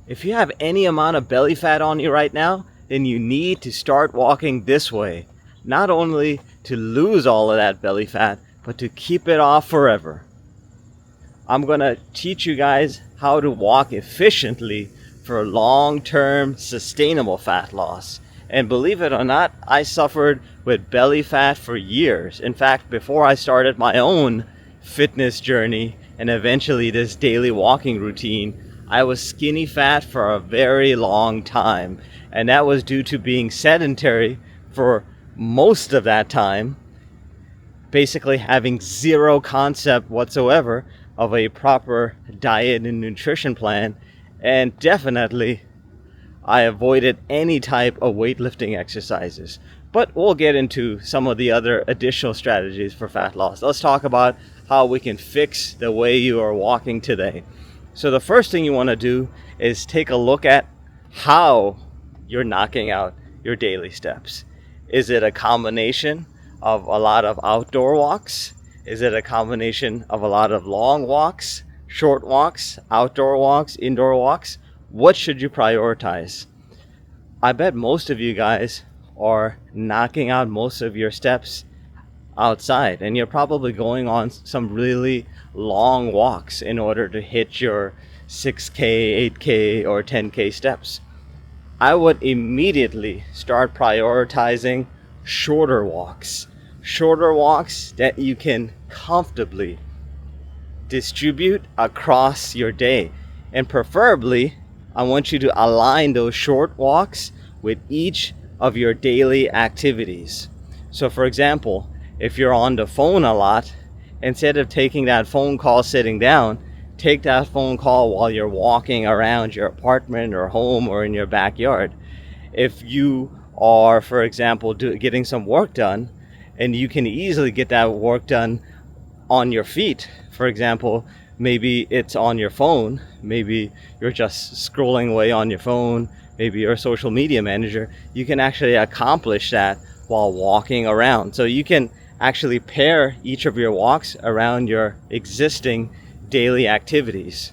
If you have any amount of belly fat on you right now, then you need to start walking this way. Not only to lose all of that belly fat, but to keep it off forever. I'm going to teach you guys how to walk efficiently for long-term sustainable fat loss. And believe it or not, I suffered with belly fat for years. In fact, before I started my own fitness journey and eventually this daily walking routine, I was skinny fat for a very long time. And that was due to being sedentary for most of that time, basically having zero concept whatsoever of a proper diet and nutrition plan. And definitely, I avoided any type of weightlifting exercises. But we'll get into some of the other additional strategies for fat loss. Let's talk about how we can fix the way you are walking today. So the first thing you want to do is take a look at how you're knocking out your daily steps. Is it a combination of a lot of outdoor walks? Is it a combination of a lot of long walks, short walks, outdoor walks, indoor walks? What should you prioritize? I bet most of you guys are knocking out most of your steps outside, and you're probably going on some really long walks in order to hit your 6K, 8K, or 10K steps. I would immediately start prioritizing shorter walks that you can comfortably distribute across your day. And preferably, I want you to align those short walks with each of your daily activities. So for example, if you're on the phone a lot, instead of taking that phone call sitting down, take that phone call while you're walking around your apartment or home or in your backyard. If you are, for example, getting some work done, and you can easily get that work done on your feet. For example, maybe it's on your phone. Maybe you're just scrolling away on your phone. Maybe you're a social media manager. You can actually accomplish that while walking around. So you can actually pair each of your walks around your existing daily activities.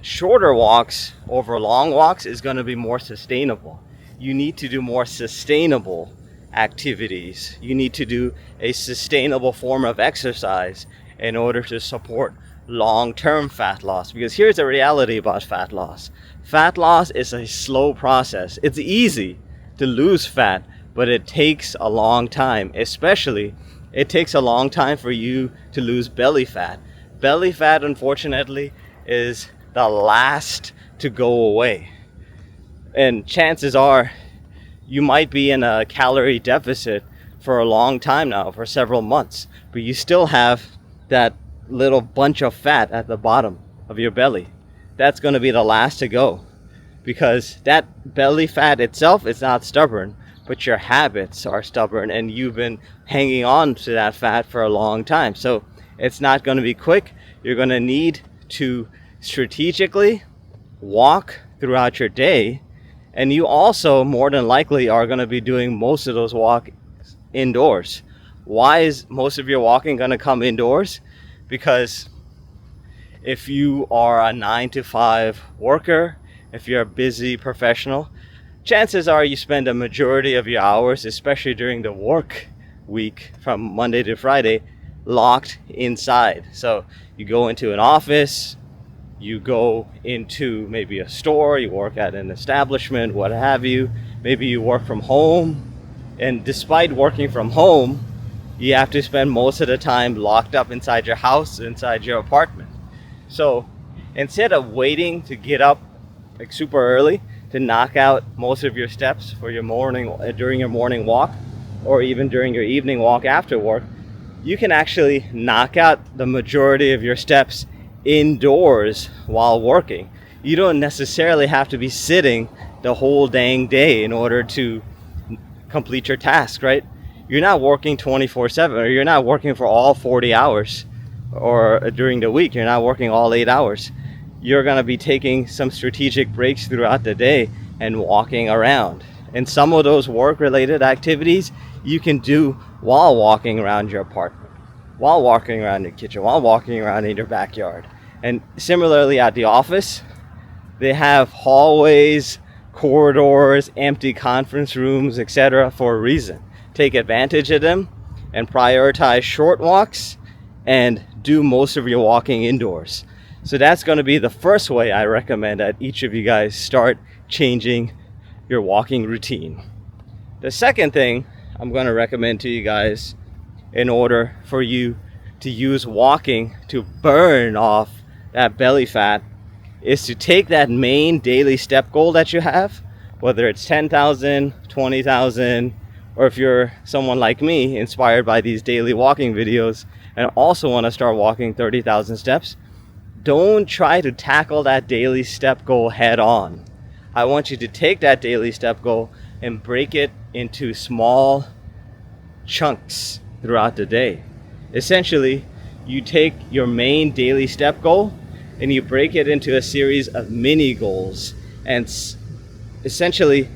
Shorter walks over long walks is going to be more sustainable. You need to do more sustainable activities. You need to do a sustainable form of exercise in order to support long-term fat loss. Because here's the reality about fat loss. Fat loss is a slow process. It's easy to lose fat, but it takes a long time. Especially, it takes a long time for you to lose belly fat. Belly fat, unfortunately, is the last to go away. And chances are you might be in a calorie deficit for a long time now, for several months, but you still have that little bunch of fat at the bottom of your belly. That's going to be the last to go, because that belly fat itself is not stubborn, but your habits are stubborn, and you've been hanging on to that fat for a long time. So it's not going to be quick. You're going to need to strategically walk throughout your day. And you also, more than likely, are going to be doing most of those walks indoors. Why is most of your walking going to come indoors? Because if you are a 9-to-5 worker, if you're a busy professional, chances are you spend a majority of your hours, especially during the work week from Monday to Friday, locked inside. So you go into an office, you go into maybe a store, you work at an establishment, what have you. Maybe you work from home. And despite working from home, you have to spend most of the time locked up inside your house, inside your apartment. So instead of waiting to get up like super early to knock out most of your steps for your morning, during your morning walk, or even during your evening walk after work, you can actually knock out the majority of your steps indoors while working. You don't necessarily have to be sitting the whole dang day in order to complete your task, right? You're not working 24/7, or you're not working for all 40 hours, or during the week, you're not working all 8 hours. You're going to be taking some strategic breaks throughout the day and walking around. And some of those work-related activities you can do while walking around your apartment, while walking around your kitchen, while walking around in your backyard. And similarly at the office, They have hallways, corridors, empty conference rooms, etc. for a reason. Take advantage of them and prioritize short walks and do most of your walking indoors. So that's going to be the first way I recommend that each of you guys start changing your walking routine. The second thing I'm going to recommend to you guys in order for you to use walking to burn off that belly fat is to take that main daily step goal that you have, whether it's 10,000, 20,000, or if you're someone like me inspired by these daily walking videos and also want to start walking 30,000 steps, don't try to tackle that daily step goal head on. I want you to take that daily step goal and break it into small chunks throughout the day. Essentially, you take your main daily step goal and you break it into a series of mini goals and essentially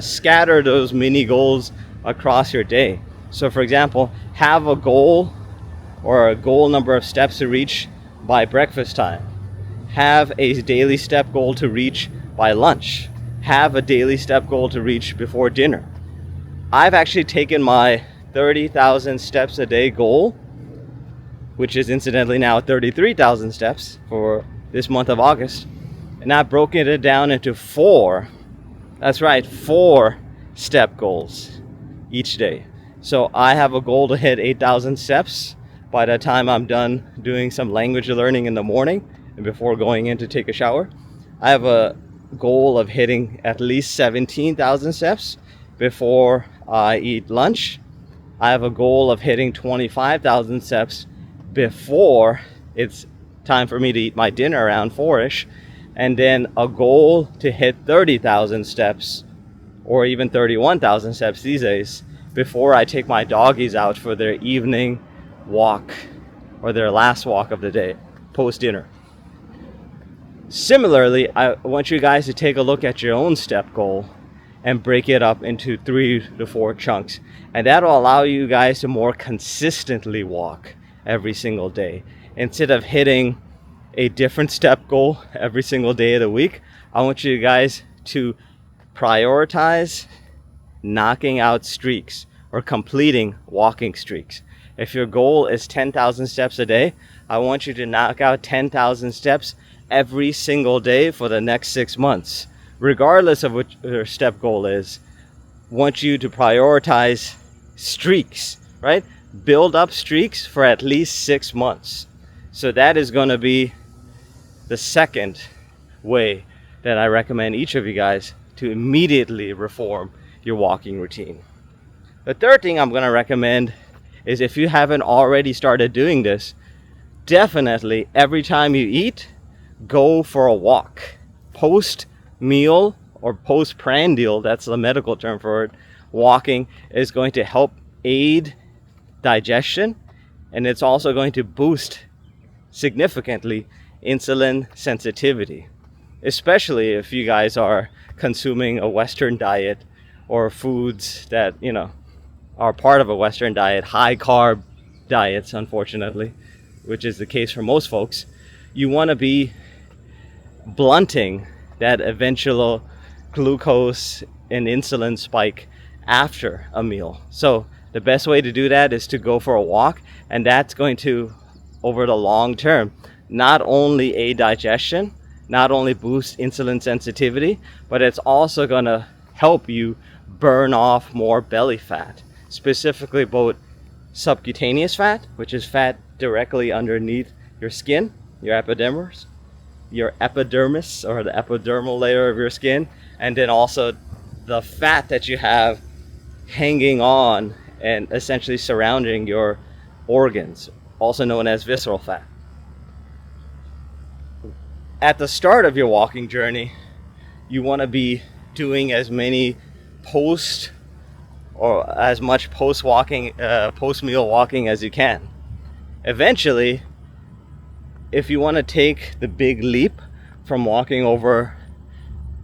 scatter those mini goals across your day. So for example, have a goal or a goal number of steps to reach by breakfast time. Have a daily step goal to reach by lunch. Have a daily step goal to reach before dinner. I've actually taken my 30,000 steps a day goal, which is incidentally now 33,000 steps for this month of August, and I've broken it down into 4 step goals each day. So I have a goal to hit 8,000 steps by the time I'm done doing some language learning in the morning and before going in to take a shower. I have a goal of hitting at least 17,000 steps before I eat lunch. I have a goal of hitting 25,000 steps before it's time for me to eat my dinner around 4ish, and then a goal to hit 30,000 steps or even 31,000 steps these days before I take my doggies out for their evening walk or their last walk of the day post dinner. Similarly, I want you guys to take a look at your own step goal and break it up into 3 to 4 chunks, and that'll allow you guys to more consistently walk every single day. Instead of hitting a different step goal every single day of the week, I want you guys to prioritize knocking out streaks or completing walking streaks. If your goal is 10,000 steps a day, I want you to knock out 10,000 steps every single day for the next 6 months. Regardless of what your step goal is, I want you to prioritize streaks, right? Build up streaks for at least 6 months. So that is going to be the second way that I recommend each of you guys to immediately reform your walking routine. The third thing I'm going to recommend is, if you haven't already started doing this, definitely every time you eat, go for a walk. Post meal or postprandial, that's the medical term for it, walking is going to help aid digestion, and it's also going to boost significantly insulin sensitivity, especially if you guys are consuming a Western diet or foods that, are part of a Western diet, high carb diets, unfortunately, which is the case for most folks. You want to be blunting that eventual glucose and insulin spike after a meal. So the best way to do that is to go for a walk, and that's going to, over the long term, not only aid digestion, not only boost insulin sensitivity, but it's also going to help you burn off more belly fat, specifically both subcutaneous fat, which is fat directly underneath your skin, your epidermis, or the epidermal layer of your skin, and then also the fat that you have hanging on and essentially surrounding your organs, also known as visceral fat. At the start of your walking journey, you want to be doing as many post-meal walking as you can. Eventually, if you want to take the big leap from walking over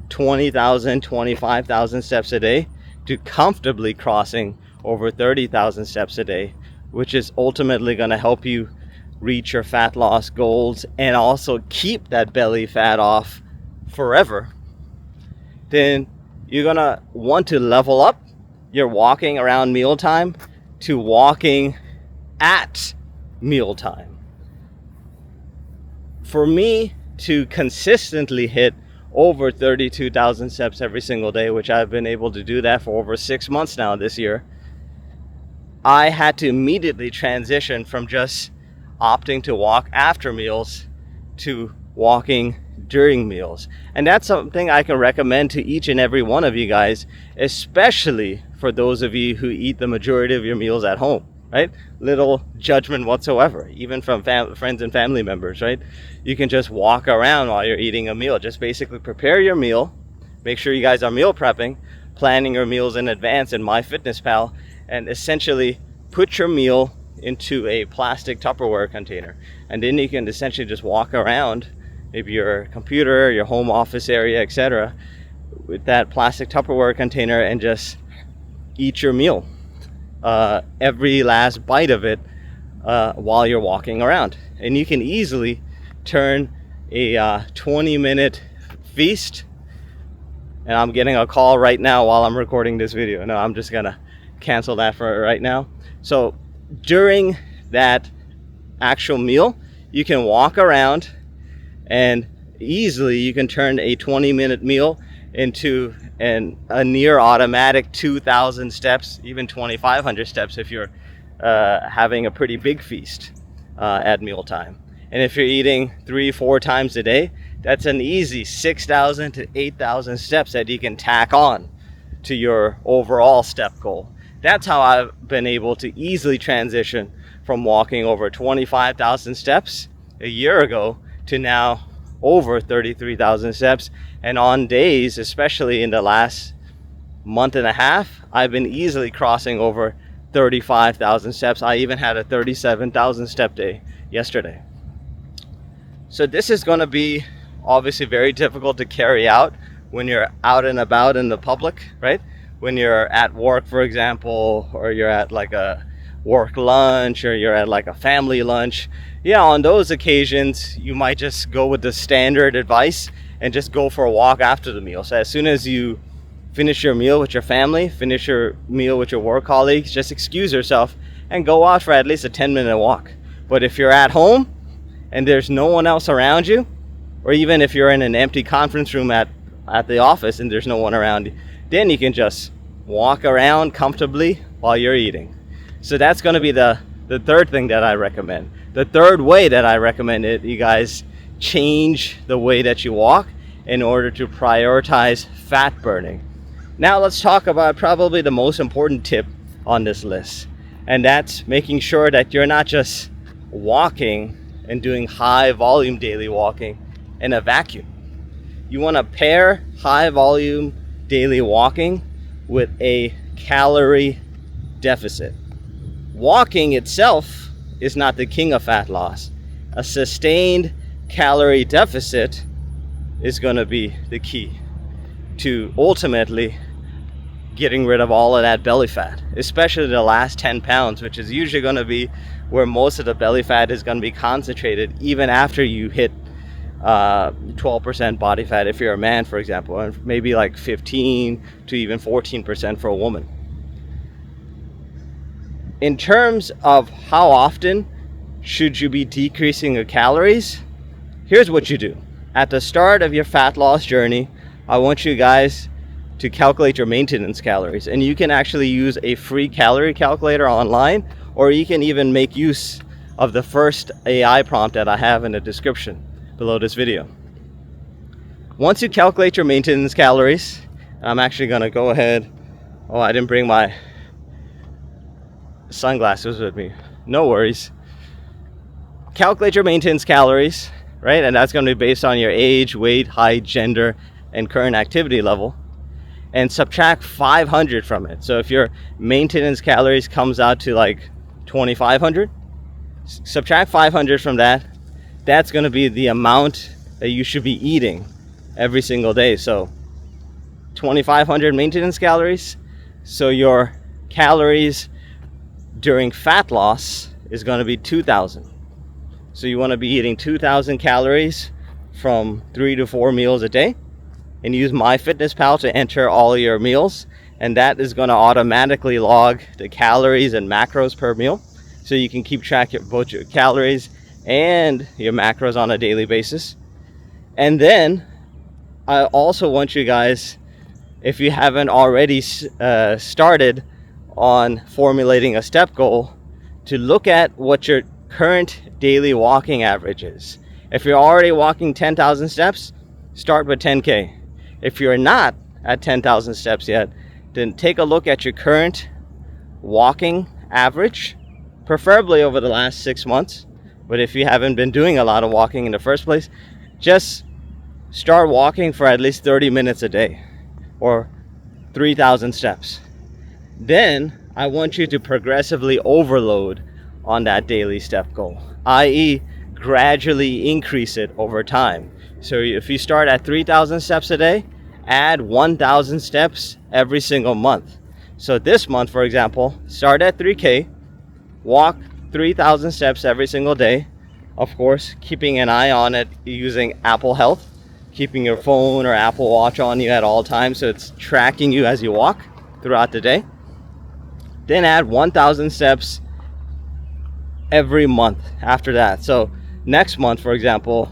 20,000, 25,000 steps a day to comfortably crossing over 30,000 steps a day, which is ultimately going to help you reach your fat loss goals and also keep that belly fat off forever, then you're gonna want to level up your walking around mealtime to walking at mealtime. For me to consistently hit over 32,000 steps every single day, which I've been able to do that for over 6 months now this year, I had to immediately transition from just opting to walk after meals to walking during meals. And that's something I can recommend to each and every one of you guys, especially for those of you who eat the majority of your meals at home, right? Little judgment whatsoever, even from friends and family members, right? You can just walk around while you're eating a meal. Just basically prepare your meal. Make sure you guys are meal prepping, planning your meals in advance in MyFitnessPal, and essentially put your meal into a plastic Tupperware container. And then you can essentially just walk around maybe your computer, your home office area, etc., with that plastic Tupperware container and just eat your meal, every last bite of it, while you're walking around. And you can easily turn a 20-minute feast. And I'm getting a call right now while I'm recording this video. No, I'm just gonna cancel that for right now. So during that actual meal, you can walk around, and easily you can turn a 20-minute meal into a near automatic 2,000 steps, even 2,500 steps if you're having a pretty big feast at mealtime. And if you're eating 3-4 times a day, that's an easy 6,000 to 8,000 steps that you can tack on to your overall step goal. That's how I've been able to easily transition from walking over 25,000 steps a year ago to now over 33,000 steps. And on days, especially in the last month and a half, I've been easily crossing over 35,000 steps. I even had a 37,000 step day yesterday. So this is going to be obviously very difficult to carry out when you're out and about in the public, right? When you're at work, for example, or you're at like a work lunch, or you're at like a family lunch. Yeah, on those occasions, you might just go with the standard advice and just go for a walk after the meal. So as soon as you finish your meal with your family, finish your meal with your work colleagues, just excuse yourself and go out for at least a 10-minute walk. But if you're at home and there's no one else around you, or even if you're in an empty conference room at the office and there's no one around you, then you can just walk around comfortably while you're eating. So that's going to be the third thing that I recommend. The third way that I recommend it, you guys change the way that you walk in order to prioritize fat burning. Now let's talk about probably the most important tip on this list, and that's making sure that you're not just walking and doing high volume daily walking in a vacuum. You want to pair high volume daily walking with a calorie deficit. Walking itself is not the king of fat loss. A sustained calorie deficit is going to be the key to ultimately getting rid of all of that belly fat, especially the last 10 pounds, which is usually going to be where most of the belly fat is going to be concentrated, even after you hit 12% body fat if you're a man, for example, and maybe like 15 to even 14% for a woman. In terms of how often should you be decreasing your calories, here's what you do. At the start of your fat loss journey, I want you guys to calculate your maintenance calories, and you can actually use a free calorie calculator online, or you can even make use of the first AI prompt that I have in the description below this video. Once you calculate your maintenance calories, I'm actually going to go ahead. Oh, I didn't bring my sunglasses with me. No worries. Calculate your maintenance calories, right? And that's going to be based on your age, weight, height, gender, and current activity level. And subtract 500 from it. So if your maintenance calories comes out to like 2,500, subtract 500 from that. That's going to be the amount that you should be eating every single day. So 2,500 maintenance calories. So your calories during fat loss is going to be 2,000. So you want to be eating 2,000 calories from 3 to 4 meals a day, and use MyFitnessPal to enter all your meals, and that is going to automatically log the calories and macros per meal, so you can keep track of both your calories and your macros on a daily basis. And then I also want you guys, if you haven't already started on formulating a step goal, to look at what your current daily walking average is. If you're already walking 10,000 steps, start with 10K. If you're not at 10,000 steps yet, then take a look at your current walking average, preferably over the last 6 months. But if you haven't been doing a lot of walking in the first place, just start walking for at least 30 minutes a day, or 3,000 steps. Then I want you to progressively overload on that daily step goal, i.e. gradually increase it over time. So if you start at 3,000 steps a day, add 1,000 steps every single month. So this month, for example, start at 3K, walk 3,000 steps every single day. Of course, keeping an eye on it using Apple Health, keeping your phone or Apple Watch on you at all times so it's tracking you as you walk throughout the day. Then add 1,000 steps every month after that. So next month, for example,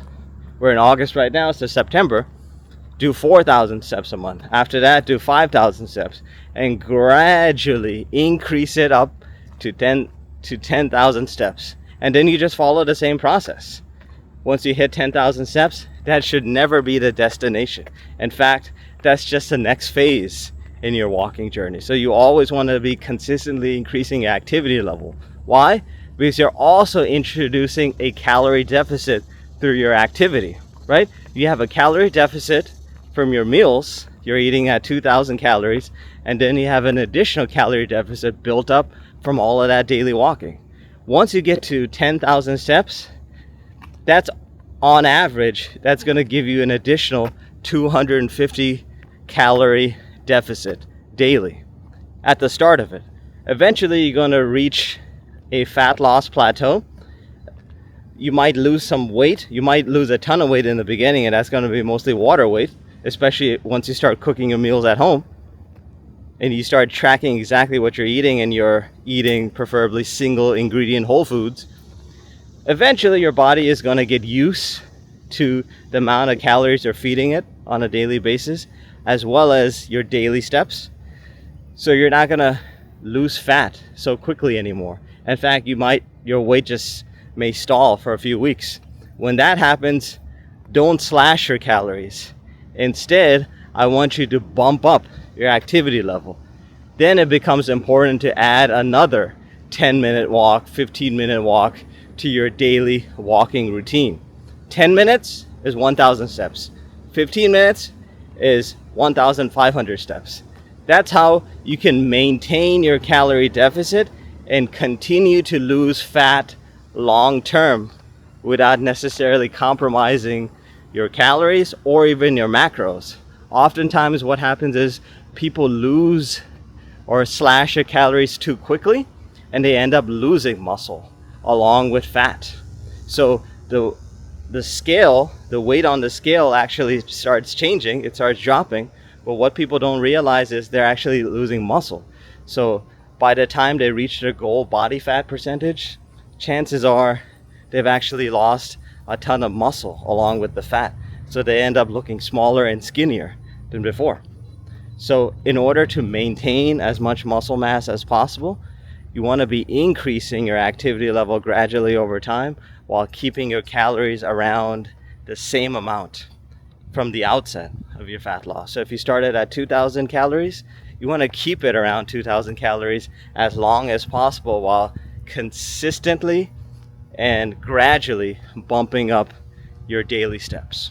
we're in August right now, so September, do 4,000 steps a month. After that, do 5,000 steps, and gradually increase it up to 10,000 steps. And then you just follow the same process. Once you hit 10,000 steps, that should never be the destination. In fact, that's just the next phase in your walking journey. So you always want to be consistently increasing your activity level. Why? Because you're also introducing a calorie deficit through your activity, right? You have a calorie deficit from your meals. You're eating at 2,000 calories, and then you have an additional calorie deficit built up from all of that daily walking. Once you get to 10,000 steps, that's on average, that's going to give you an additional 250 calorie deficit daily at the start of it. Eventually, you're going to reach a fat loss plateau. You might lose some weight. You might lose a ton of weight in the beginning, and that's going to be mostly water weight, especially once you start cooking your meals at home and you start tracking exactly what you're eating, and you're eating preferably single ingredient whole foods. Eventually, your body is going to get used to the amount of calories you're feeding it on a daily basis, as well as your daily steps. So you're not going to lose fat so quickly anymore. In fact, your weight just may stall for a few weeks. When that happens, don't slash your calories. Instead, I want you to bump up your activity level. Then it becomes important to add another 10-minute walk, 15-minute walk to your daily walking routine. 10 minutes is 1,000 steps. 15 minutes is 1,500 steps. That's how you can maintain your calorie deficit and continue to lose fat long term without necessarily compromising your calories or even your macros. Oftentimes what happens is people lose or slash their calories too quickly, and they end up losing muscle along with fat. So the scale, the weight on the scale actually starts changing, it starts dropping, but what people don't realize is they're actually losing muscle. So by the time they reach their goal body fat percentage, chances are they've actually lost a ton of muscle along with the fat. So they end up looking smaller and skinnier than before. So in order to maintain as much muscle mass as possible, you want to be increasing your activity level gradually over time while keeping your calories around the same amount from the outset of your fat loss. So if you started at 2,000 calories, you want to keep it around 2,000 calories as long as possible while consistently and gradually bumping up your daily steps.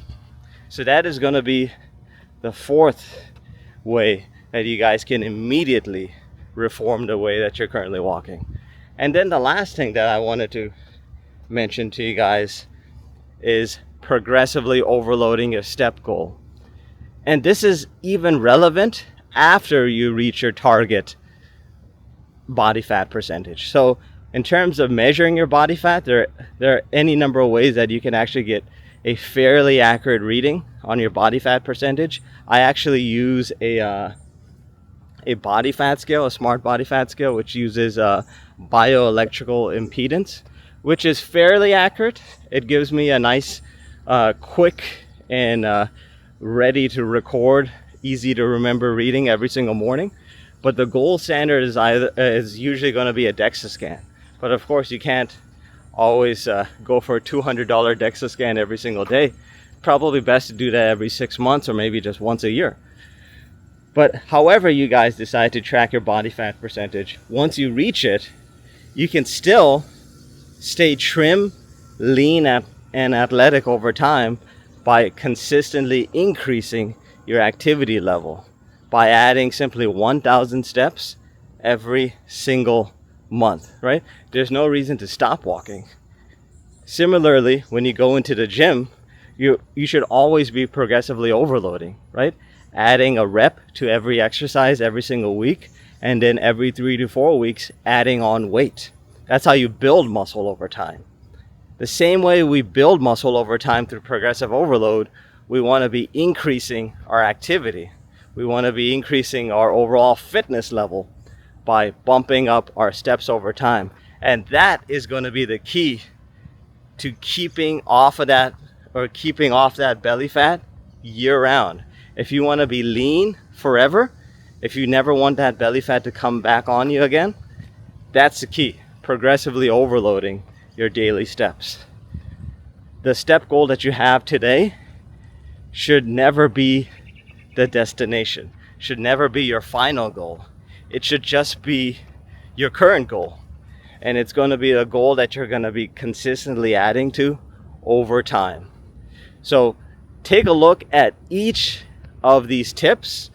So that is going to be the fourth way that you guys can immediately reform the way that you're currently walking. And then the last thing that I wanted to mention to you guys is progressively overloading your step goal. And this is even relevant after you reach your target body fat percentage. So in terms of measuring your body fat, there are any number of ways that you can actually get a fairly accurate reading on your body fat percentage, I actually use a body fat scale, a smart body fat scale, which uses bioelectrical impedance, which is fairly accurate. It gives me a nice, quick and ready to record, easy to remember reading every single morning. But the gold standard is usually going to be a DEXA scan. But of course, you can't always go for a $200 DEXA scan every single day. Probably best to do that every 6 months or maybe just once a year. But however you guys decide to track your body fat percentage, once you reach it, you can still stay trim, lean, and athletic over time by consistently increasing your activity level, by adding simply 1,000 steps every single month, right? There's no reason to stop walking. Similarly, when you go into the gym, you should always be progressively overloading, right? Adding a rep to every exercise every single week, and then every 3 to 4 weeks adding on weight. That's how you build muscle over time. The same way we build muscle over time through progressive overload, we want to be increasing our activity. We want to be increasing our overall fitness level by bumping up our steps over time. And that is going to be the key to keeping off that belly fat year round. If you want to be lean forever, if you never want that belly fat to come back on you again, that's the key. Progressively overloading your daily steps. The step goal that you have today should never be the destination, should never be your final goal. It should just be your current goal. And it's going to be a goal that you're going to be consistently adding to over time. So take a look at each of these tips.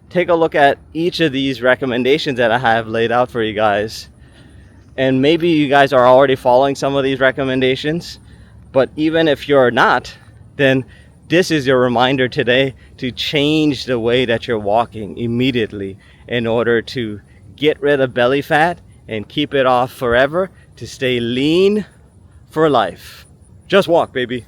Take a look at each of these recommendations that I have laid out for you guys. And maybe you guys are already following some of these recommendations. But even if you're not, then this is your reminder today to change the way that you're walking immediately in order to get rid of belly fat and keep it off forever, to stay lean for life. Just walk, baby.